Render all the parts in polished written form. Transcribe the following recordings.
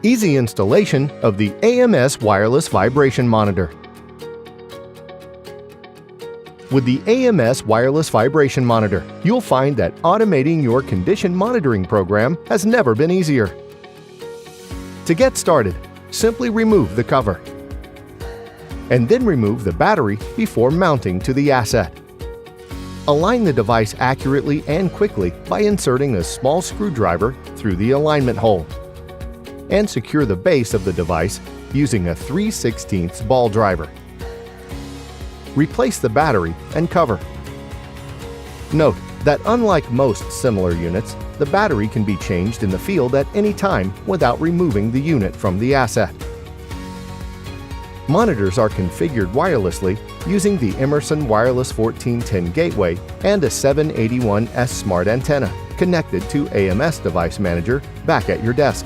Easy installation of the AMS Wireless Vibration Monitor. With the AMS Wireless Vibration Monitor, you'll find that automating your condition monitoring program has never been easier. To get started, simply remove the cover, and then remove the battery before mounting to the asset. Align the device accurately and quickly by inserting a small screwdriver through the alignment hole, and secure the base of the device using a 3/16 ball driver. Replace the battery and cover. Note that unlike most similar units, the battery can be changed in the field at any time without removing the unit from the asset. Monitors are configured wirelessly using the Emerson Wireless 1410 gateway and a 781S smart antenna connected to AMS Device Manager back at your desk.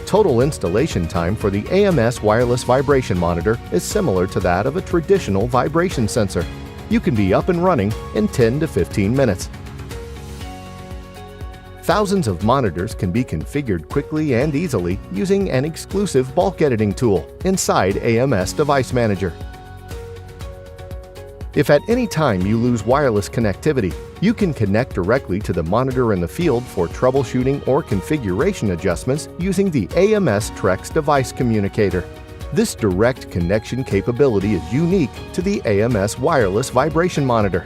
Total installation time for the AMS Wireless Vibration Monitor is similar to that of a traditional vibration sensor. You can be up and running in 10 to 15 minutes. Thousands of monitors can be configured quickly and easily using an exclusive bulk editing tool inside AMS Device Manager. If at any time you lose wireless connectivity, you can connect directly to the monitor in the field for troubleshooting or configuration adjustments using the AMS Trex device communicator. This direct connection capability is unique to the AMS Wireless Vibration Monitor.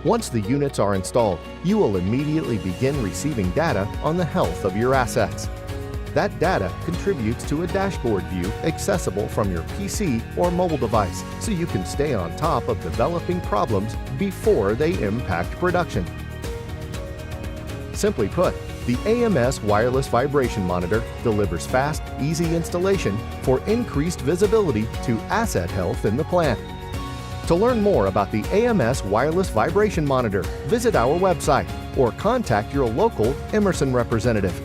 Once the units are installed, you will immediately begin receiving data on the health of your assets. That data contributes to a dashboard view accessible from your PC or mobile device, so you can stay on top of developing problems before they impact production. Simply put, the AMS Wireless Vibration Monitor delivers fast, easy installation for increased visibility to asset health in the plant. To learn more about the AMS Wireless Vibration Monitor, visit our website or contact your local Emerson representative.